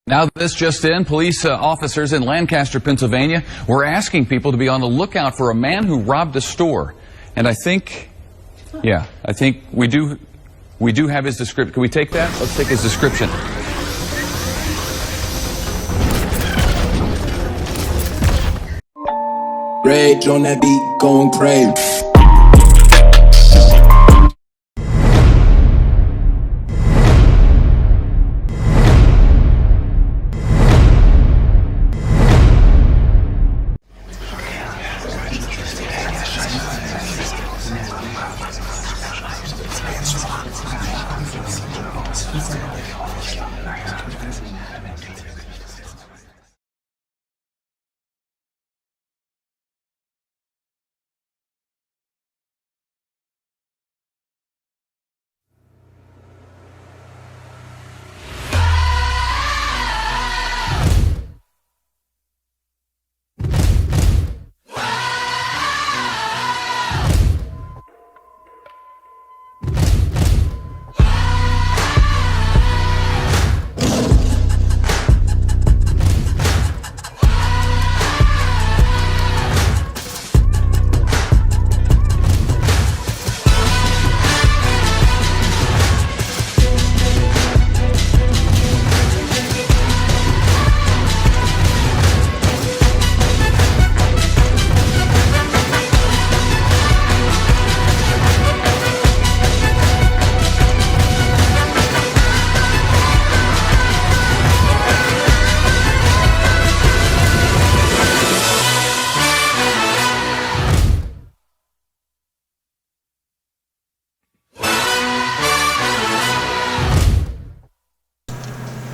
Now this just in, police officers in Lancaster, Pennsylvania were asking people to be on the lookout for a man who robbed a store. And I think we do have his description. Can we take that? Let's take his description. Rage on that beat, going crazy.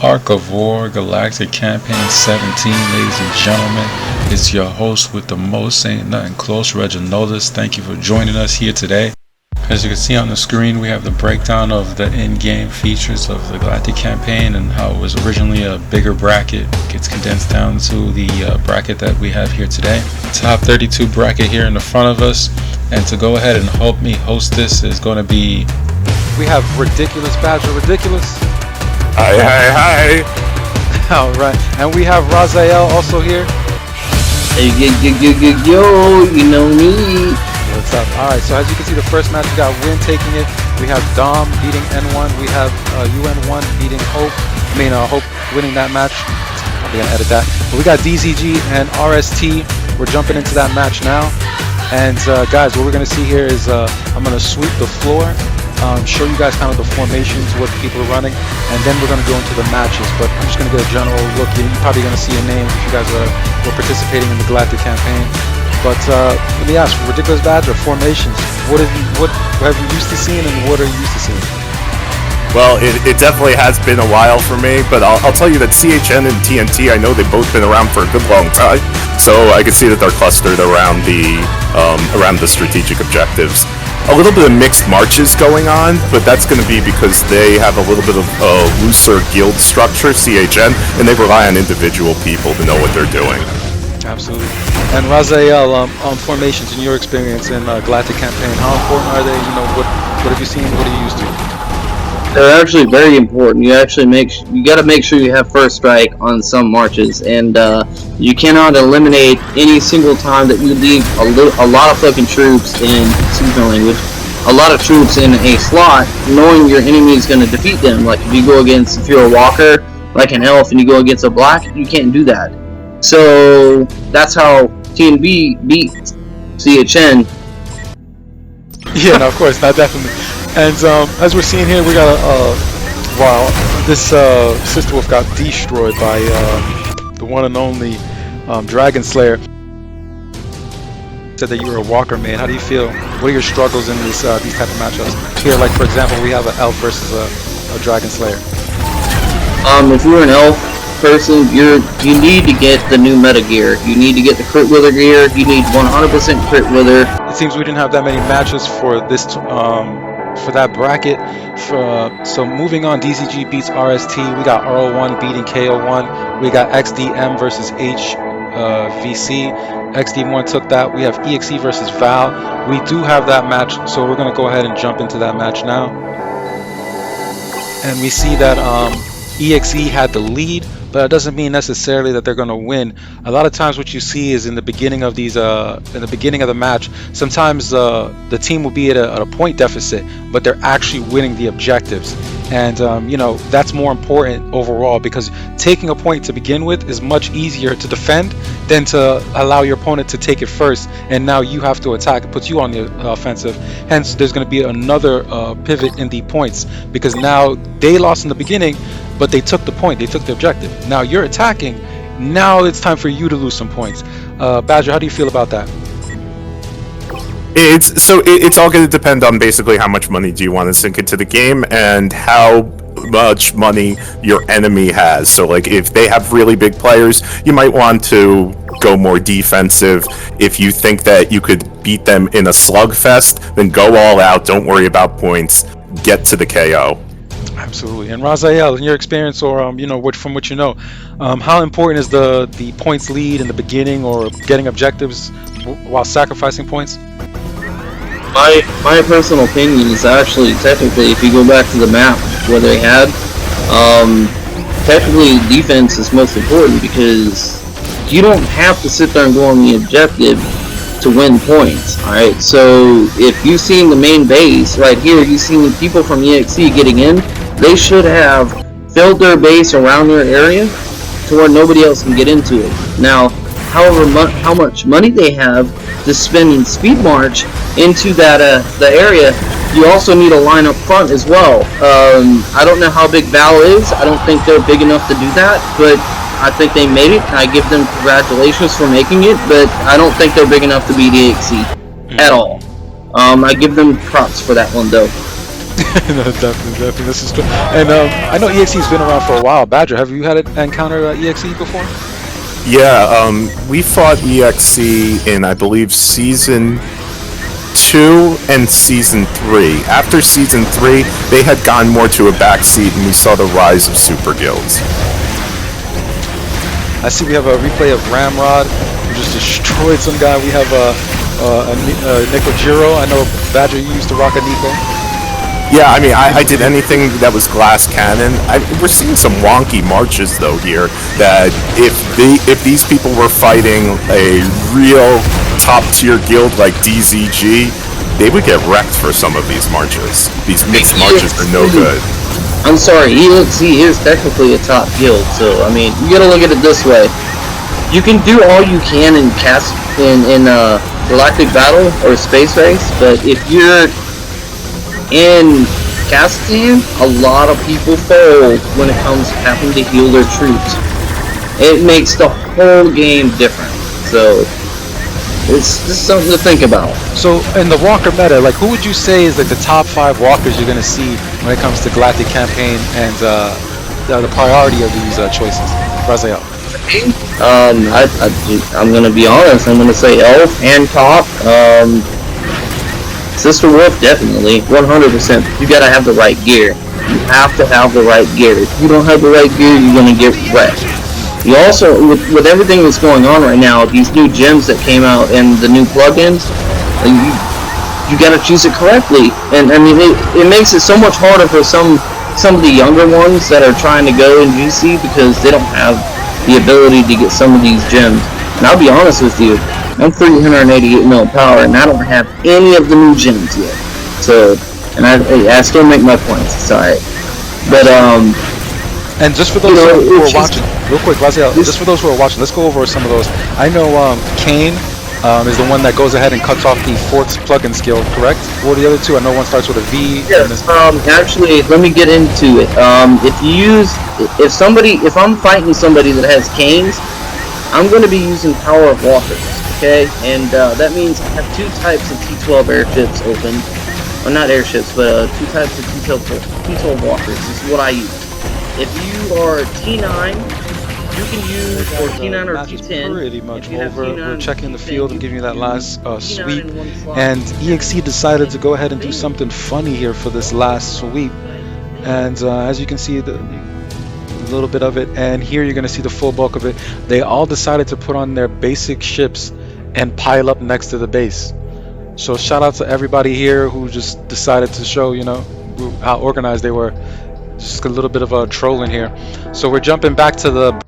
Arc of War Galactic Campaign 17, ladies and gentlemen. It's your host with the most, ain't nothing close, Reginaldus. Thank you for joining us here today. As you can see on the screen, we have the breakdown of the in-game features of the Galactic Campaign and how it was originally a bigger bracket. It gets condensed down to the bracket that we have here today. Top 32 bracket here in the front of us. And to go ahead and help me host this is going to be... We have Ridiculous Badger Ridiculous. Hi. Alright, and we have Razael also here. Hey, yo, you know me. What's up? Alright, so as you can see, the first match we got Win taking it. We have Dom beating N1. We have UN1 beating Hope. Hope winning that match. I'm gonna edit that. But we got DZG and RST. We're jumping into that match now. And guys, what we're gonna see here is I'm gonna sweep the floor. Show you guys kind of the formations, what people are running, and then we're going to go into the matches. But I'm just going to get a general look. You're probably going to see a name if you guys were participating in the Galactic campaign. But let me ask, Ridiculous Badger, formations, what have you used to seeing and what are you used to seeing? Well, it definitely has been a while for me, but I'll tell you that CHN and TNT, I know they've both been around for a good long time, so I can see that they're clustered around the strategic objectives. A little bit of mixed marches going on, but that's going to be because they have a little bit of a looser guild structure, CHN, and they rely on individual people to know what they're doing. Absolutely. And Razael, on formations in your experience in Galactic campaign, how important are they? What have you seen? What are you used to? They're actually very important. You got to make sure you have first strike on some marches, and you cannot eliminate any single time that you leave a lot of fucking troops in, excuse my language, a lot of troops in a slot, knowing your enemy is going to defeat them. Like if you're a walker, like an elf, and you go against a black, you can't do that. So that's how TNB beat CHN. Yeah, no, of course, not definitely. And as we're seeing here, we got this Sister Wolf got destroyed by the one and only Dragon Slayer. Said that you were a walker, man. How do you feel? What are your struggles in these type of matchups? Here, like for example, we have an elf versus a Dragon Slayer. If you're an elf person, you need to get the new meta gear. You need to get the crit wither gear. You need 100% crit wither. It seems we didn't have that many matches for this for that bracket. So moving on, DZG beats RST. We got RO1 beating KO1. We got XDM versus HVC. XD1 took that. We have EXE versus Val. We do have that match, so we're gonna go ahead and jump into that match now. And we see that EXE had the lead but it doesn't mean necessarily that they're going to win. A lot of times what you see is in the beginning of these in the beginning of the match, sometimes the team will be at a point deficit, but they're actually winning the objectives. And you know, that's more important overall, because taking a point to begin with is much easier to defend than to allow your opponent to take it first, and now you have to attack. It puts you on the offensive. Hence there's going to be another pivot in the points, because now they lost in the beginning, but they took the point, they took the objective. Now you're attacking, now it's time for you to lose some points. Badger, how do you feel about that? It's all going to depend on basically how much money do you want to sink into the game and how much money your enemy has. So like if they have really big players, you might want to go more defensive. If you think that you could beat them in a slugfest, then go all out, don't worry about points, get to the KO. Absolutely. And Raziel, in your experience, or you know, from what you know, how important is the points lead in the beginning, or getting objectives while sacrificing points? My personal opinion is actually, technically, if you go back to the map where they had, technically defense is most important, because you don't have to sit there and go on the objective to win points. Alright, so if you've seen the main base right here, you've seen people from EXE getting in, they should have filled their base around their area to where nobody else can get into it. Now, however how much money they have to spend in Speed March into that the area, you also need a line up front as well. I don't know how big Val is. I don't think they're big enough to do that, but I think they made it. I give them congratulations for making it, but I don't think they're big enough to beat EXE at all. I give them props for that one though. No, definitely, this is true. And I know EXE's been around for a while. Badger, have you had an encounter EXE before? Yeah, we fought EXE in, I believe, Season 2 and Season 3. After Season 3, they had gone more to a backseat, and we saw the rise of super guilds. I see we have a replay of Ramrod, who just destroyed some guy. We have Nico Jiro. I know, Badger, you used to rock a Nico. Yeah, I mean, I did anything that was glass cannon. We're seeing some wonky marches, though, here, that if these people were fighting a real top-tier guild like DZG, they would get wrecked for some of these marches. These mixed marches are no good. I'm sorry, EXE is technically a top guild, so, I mean, you gotta look at it this way. You can do all you can in Galactic Battle or Space Race, but if you're in Kazakhstan, a lot of people fold when it comes to having to heal their troops. It makes the whole game different, so it's just something to think about. So in the walker meta, like, who would you say is like the top 5 walkers you're gonna see when it comes to Galactic campaign and the priority of these choices? Raziel. I'm gonna be honest. I'm gonna say Elf, Hancock, Sister Wolf, definitely, 100%. You gotta have the right gear. You have to have the right gear. If you don't have the right gear, you're gonna get wrecked. You also, with everything that's going on right now, these new gems that came out and the new plugins, you gotta choose it correctly. And I mean, it makes it so much harder for some of the younger ones that are trying to go in GC, because they don't have the ability to get some of these gems. And I'll be honest with you, I'm 388 mil power, and I don't have any of the new gems yet. So, and I still make my points. It's alright. But and just for those who are watching, real quick, Raziel, just for those who are watching, let's go over some of those. I know Kane is the one that goes ahead and cuts off the Fort's plugin skill, correct? What are the other two? I know one starts with a V. Yes. Actually, let me get into it. If I'm fighting somebody that has Canes, I'm going to be using Power of Walkers, okay? And that means I have 2 types of T12 airships open. Well, not airships, but 2 types of T12 walkers. This is what I use. If you are T9, you can use, or T9 or T10. Pretty much over. We're checking the field and giving you that last sweep. And EXE decided to go ahead and do something funny here for this last sweep. And as you can see, a little bit of it, and here you're going to see the full bulk of it. They all decided to put on their basic ships and pile up next to the base. So shout out to everybody here who just decided to show, you know, how organized they were. Just a little bit of a trolling here. So we're jumping back to the.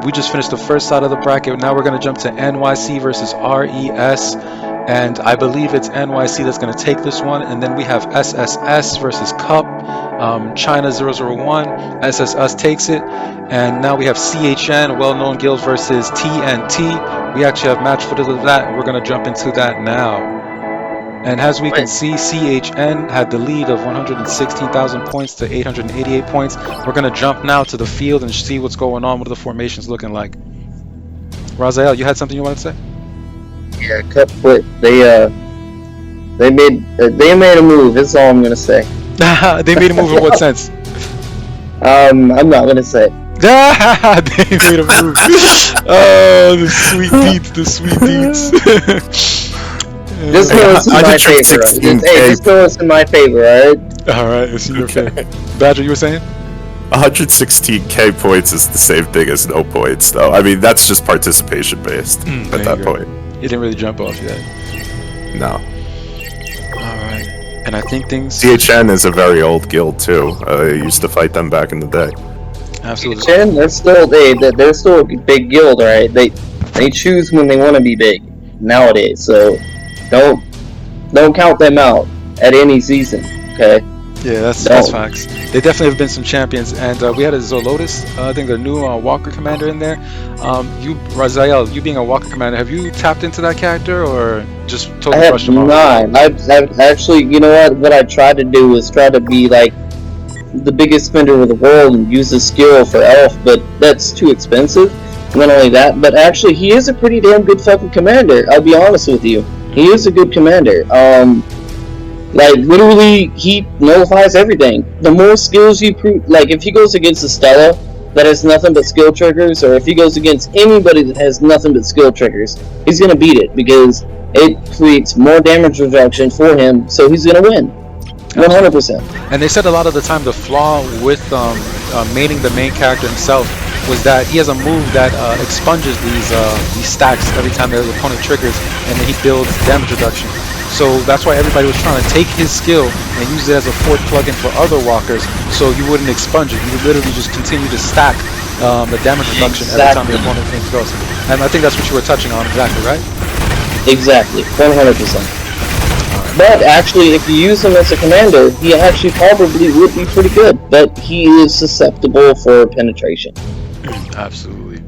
We just finished the first side of the bracket. Now we're going to jump to NYC versus RES. And I believe it's NYC that's going to take this one. And then we have SSS versus Cup. China 001. SSS takes it. And now we have CHN, well-known guild, versus TNT. We actually have match footage of that. We're going to jump into that now. And as we can see, CHN had the lead of 116,000 points to 888 points. We're going to jump now to the field and see what's going on. What are the formations looking like? Raziel, you had something you wanted to say? Yeah, Cup quit. They made a move. That's all I'm gonna say. They made a move in what sense? I'm not gonna say. They made a move. Oh, the sweet deets, the sweet deets. Just know it's in my favor. Hey, just know it's in my favor, alright? Alright, it's in your favor. Badger, you were saying? 116k points is the same thing as no points, though. I mean, that's just participation based at that point. You didn't really jump off yet. No. Alright. And I think things... CHN is a very old guild, too. I used to fight them back in the day. Absolutely. CHN, they're still a big guild, right? They choose when they want to be big nowadays, so don't count them out at any season, okay? Yeah, that's facts. They definitely have been some champions, and we had a Zolotus, I think the new Walker Commander in there. You, Raziel, you being a Walker Commander, have you tapped into that character, or just totally brushed him off? I've actually, you know what I tried to do is try to be like the biggest spender in the world and use the skill for Elf, but that's too expensive. Not only that, but actually he is a pretty damn good fucking commander, I'll be honest with you. He is a good commander. Like, literally, he nullifies everything. The more skills you prove, like, if he goes against a Stella that has nothing but skill triggers, or if he goes against anybody that has nothing but skill triggers, he's gonna beat it, because it creates more damage reduction for him, so he's gonna win. 100%. And they said a lot of the time the flaw with maining the main character himself was that he has a move that expunges these stacks every time the opponent triggers, and then he builds damage reduction. So that's why everybody was trying to take his skill and use it as a fourth plugin for other walkers, so you wouldn't expunge it. You would literally just continue to stack the damage reduction every time the opponent thing goes. And I think that's what you were touching on, exactly, right? Exactly, 100%. But actually, if you use him as a commander, he actually probably would be pretty good. But he is susceptible for penetration. Absolutely.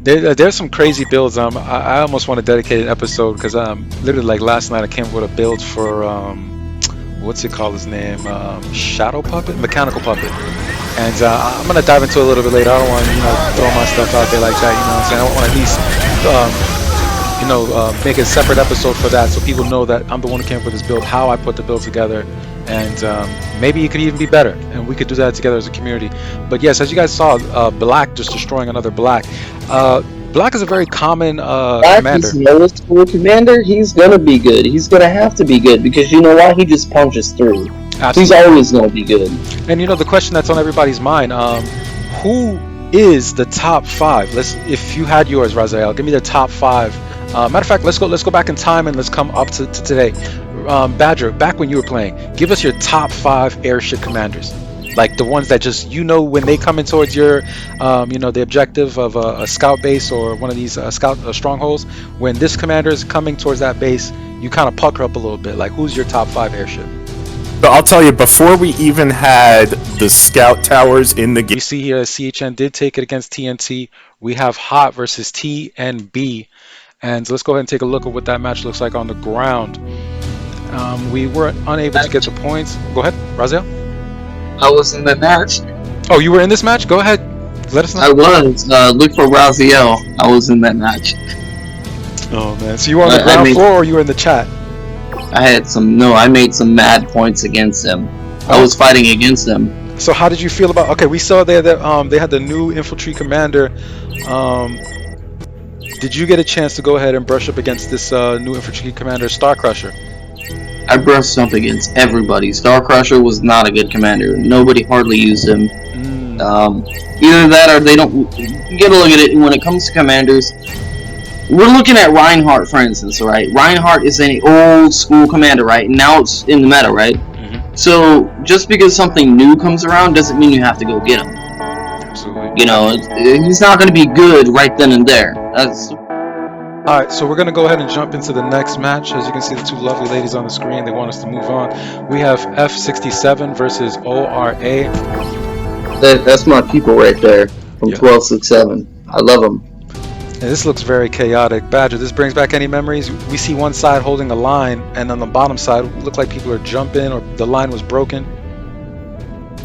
There's some crazy builds. I almost want to dedicate an episode, because literally like last night I came up with a build for what's it called, his name, Shadow Puppet, Mechanical Puppet, and I'm gonna dive into it a little bit later. I don't want to throw my stuff out there like that. You know what I'm saying? I want to at least make a separate episode for that, so people know that I'm the one who came up with this build, how I put the build together, and maybe it could even be better, and we could do that together as a community. But yes, as you guys saw, Black just destroying another Black. Black is a very common commander. He's an old school commander. He's gonna be good. He's gonna have to be good, because you know why? He just punches through. Absolutely. He's always gonna be good. And the question that's on everybody's mind: who is the top 5? If you had yours, Raziel, give me the top 5. Matter of fact, let's go back in time and let's come up to today. Badger, back when you were playing, give us your top 5 airship commanders. Like the ones that just, when they come in towards your, the objective of a scout base or one of these scout strongholds, when this commander is coming towards that base, you kind of pucker up a little bit. Like, who's your top 5 airship? But I'll tell you, before we even had the scout towers in the game, you see here, CHN did take it against TNT. We have Hot versus TNB. And let's go ahead and take a look at what that match looks like on the ground. We were unable to get the points. Go ahead, Raziel. I was in the match. Oh, you were in this match? Go ahead. Let us know. I was. Look for Raziel. I was in that match. Oh, man. So you were on the ground floor, or you were in the chat? I made some mad points against them. I was fighting against them. So how did you feel about... Okay, we saw there that they had the new infantry commander. Did you get a chance to go ahead and brush up against this new infantry commander, Star Crusher? I brushed up against everybody. Star Crusher was not a good commander. Nobody hardly used him. Either that or they don't... You gotta look at it when it comes to commanders. We're looking at Reinhardt, for instance, right? Reinhardt is an old school commander, right? Now it's in the meta, right? So just because something new comes around doesn't mean you have to go get him. Absolutely. You know, he's not going to be good right then and there. That's Alright, so we're going to go ahead and jump into the next match. As you can see, the two lovely ladies on the screen, they want us to move on. We have F67 versus ORA. that's my people right there from 1267. I love them. And this looks very chaotic. Badger, this brings back any memories? We see one side holding a line, and on the bottom side, it looked like people are jumping, or the line was broken.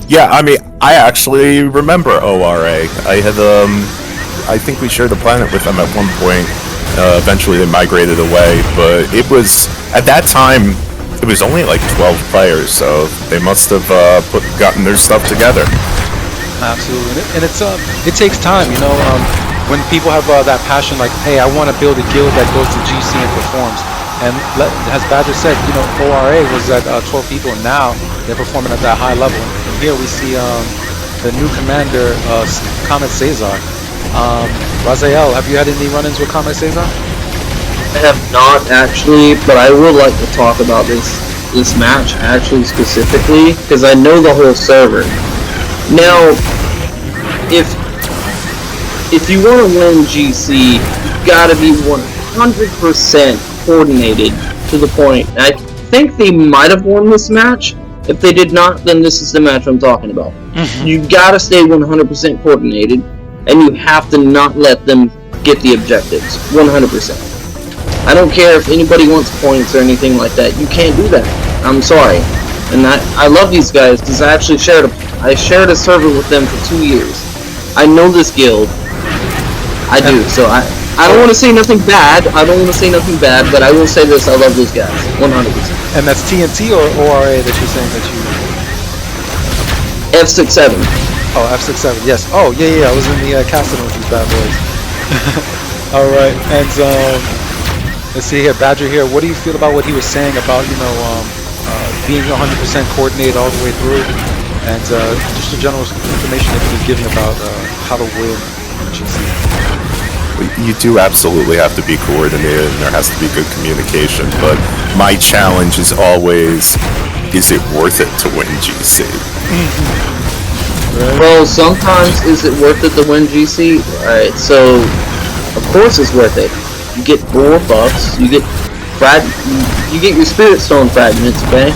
Yeah, I mean, I actually remember ORA. I had, I think we shared a planet with them at one point. Eventually they migrated away, but it was, at that time, it was only like 12 players, so they must have gotten their stuff together. Absolutely, and it takes time, you know, when people have that passion, like, hey, I want to build a guild that goes to GC and performs. And as Badger said, you know, ORA was at 12 people, and now they're performing at that high level. And here we see the new commander, Comet Cesar. Raziel, have you had any run-ins with Comet Cesar? I have not actually, but I would like to talk about this match actually specifically because I know the whole server. Now, if you want to win GC, you gotta be 100% coordinated to the point. I think they might have won this match. If they did not, then this is the match I'm talking about. You gotta stay 100% coordinated, and you have to not let them get the objectives. 100%. I don't care if anybody wants points or anything like that. You can't do that. I'm sorry. And I love these guys because I actually shared a server with them for 2 years. I know this guild. I do. So I don't want to say nothing bad. I don't want to say nothing bad, but I will say this: I love those guys. 100%. And that's TNT or ORA that you're saying that you... F67. Oh, F67. Yes. Oh, yeah. I was in the casting with these bad boys. All right, and let's see here, Badger here. What do you feel about what he was saying about, you know, being 100% coordinated all the way through, and just the general information that he was giving about how to win GC? You do absolutely have to be coordinated, and there has to be good communication, but my challenge is always, is it worth it to win GC? Right. Well, sometimes is it worth it to win GC? Alright, so of course it's worth it. You get 4 buffs, you get your Spirit Stone fragments, okay?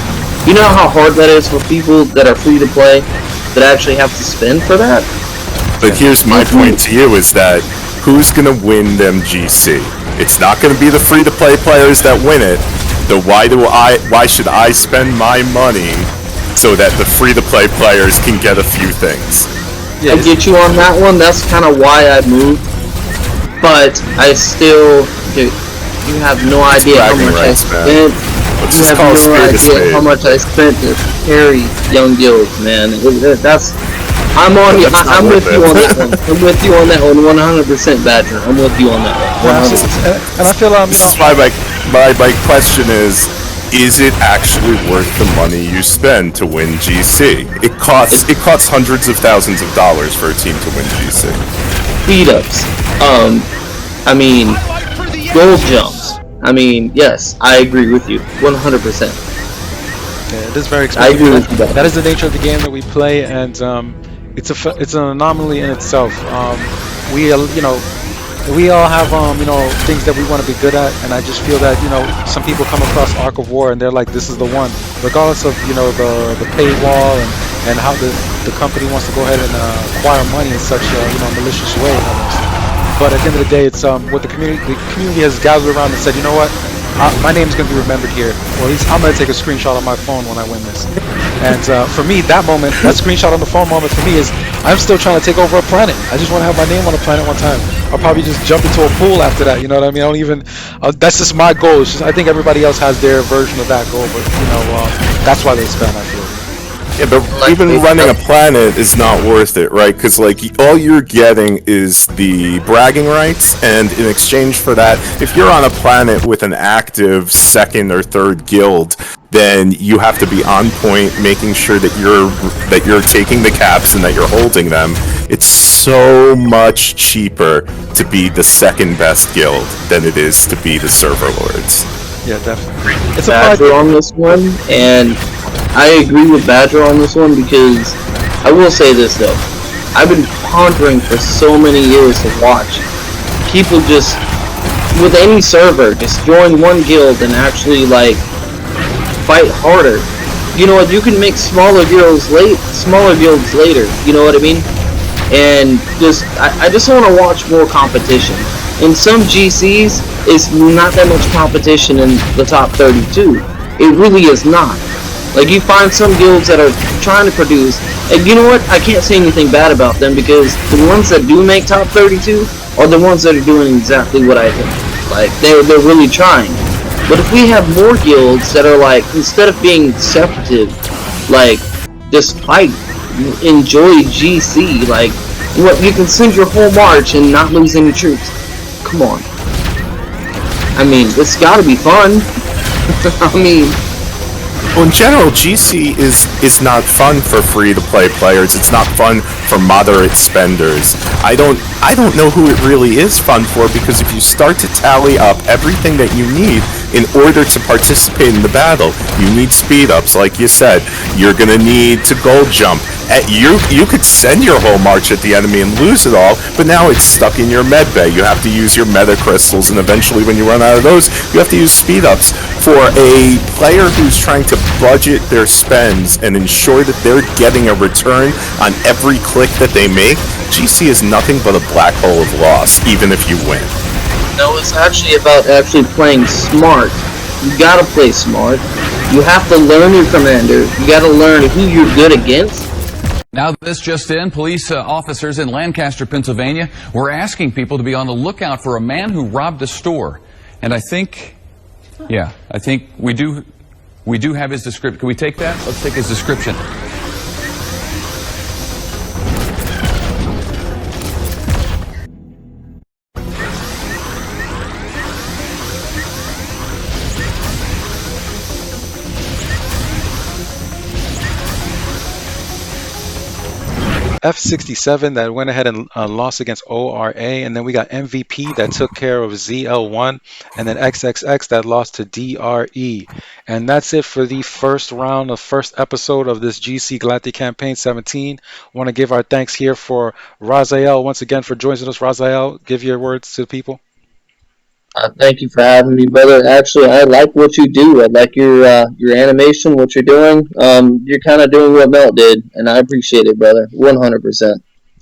You know how hard that is for people that are free to play, that actually have to spend for that? But here's my point to you, is that who's gonna win them GC? It's not gonna be the free-to-play players that win it. So why should I spend my money so that the free-to-play players can get a few things? I get you on that one. That's kind of why I moved. But I still, you have no idea how much I spent. You have no idea how much I spent to carry young guilds, man. I'm with you on that one. I'm with you on that one, 100%, Badger. I'm with you on that one, 100%. And I feel, This is why my question is it actually worth the money you spend to win GC? It costs hundreds of thousands of dollars for a team to win GC. Speed ups. I mean, gold jumps. I mean, yes, I agree with you, 100%. Yeah, it is very expensive. I agree with you. That is the nature of the game that we play, and it's an anomaly in itself. We all have things that we want to be good at, and I just feel that some people come across Ark of War and they're like, this is the one, regardless of the paywall and how the company wants to go ahead and acquire money in such a malicious way. But at the end of the day, it's what the community has gathered around and said, you know what, my name's going to be remembered here, or at least I'm going to take a screenshot on my phone when I win this. And for me, that screenshot on the phone moment for me is, I'm still trying to take over a planet. I just want to have my name on a planet one time. I'll probably just jump into a pool after that, you know what I mean? I don't even, that's just my goal. It's just, I think everybody else has their version of that goal, but that's why they spend, I feel. Yeah, but even running a planet is not worth it, right? Because all you're getting is the bragging rights, and in exchange for that, if you're on a planet with an active 2nd or 3rd guild, then you have to be on point, making sure that you're taking the caps and that you're holding them. It's so much cheaper to be the 2nd best guild than it is to be the server lords. Yeah, definitely. It's a on this one, and I agree with Badger on this one because I will say this though. I've been pondering for so many years to watch people just with any server just join one guild and actually like fight harder. You know what? You can make smaller guilds later. You know what I mean? And I just want to watch more competition. In some GCs, it's not that much competition in the top 32. It really is not. Like, you find some guilds that are trying to produce, and you know what? I can't say anything bad about them because the ones that do make top 32 are the ones that are doing exactly what I think. Like, they're really trying. But if we have more guilds that are like, instead of being separative, like, just fight, enjoy GC, like, what, you can send your whole march and not lose any troops. Come on. I mean, it's gotta be fun. I mean... Well, in general, GC is not fun for free-to-play players. It's not fun for moderate spenders. I don't know who it really is fun for, because if you start to tally up everything that you need in order to participate in the battle, you need speed-ups, like you said. You're gonna need to gold jump. You could send your whole march at the enemy and lose it all, but now it's stuck in your med bay. You have to use your meta crystals, and eventually when you run out of those, you have to use speed-ups. For a player who's trying to budget their spends and ensure that they're getting a return on every click that they make, GC is nothing but a black hole of loss, even if you win. No, it's actually about actually playing smart. You gotta play smart. You have to learn your commander. You gotta learn who you're good against. Now this just in, police officers in Lancaster, Pennsylvania were asking people to be on the lookout for a man who robbed a store. And I think we do have his description. Can we take that? Let's take his description. F67 that went ahead and lost against ORA, and then we got MVP that took care of ZL1, and then XXX that lost to DRE. And that's it for the first round, the first episode of this GC Galactic Campaign 17. Want to give our thanks here for Raziel once again for joining us. Raziel, give your words to the people. Thank you for having me, brother. Actually, I like what you do. I like your animation, what you're doing. You're kind of doing what Melt did, and I appreciate it, brother. 100%.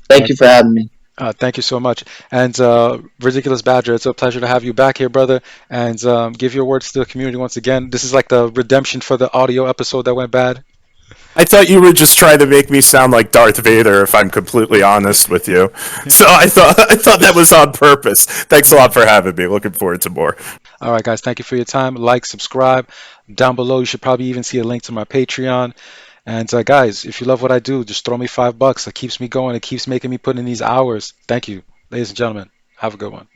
Thank you for having me. Thank you so much. And Ridiculous Badger, it's a pleasure to have you back here, brother. And give your words to the community once again. This is like the redemption for the audio episode that went bad. I thought you were just trying to make me sound like Darth Vader, if I'm completely honest with you. So I thought that was on purpose. Thanks a lot for having me. Looking forward to more. All right, guys. Thank you for your time. Like, subscribe. Down below, you should probably even see a link to my Patreon. And guys, if you love what I do, just throw me $5. It keeps me going. It keeps making me put in these hours. Thank you, ladies and gentlemen. Have a good one.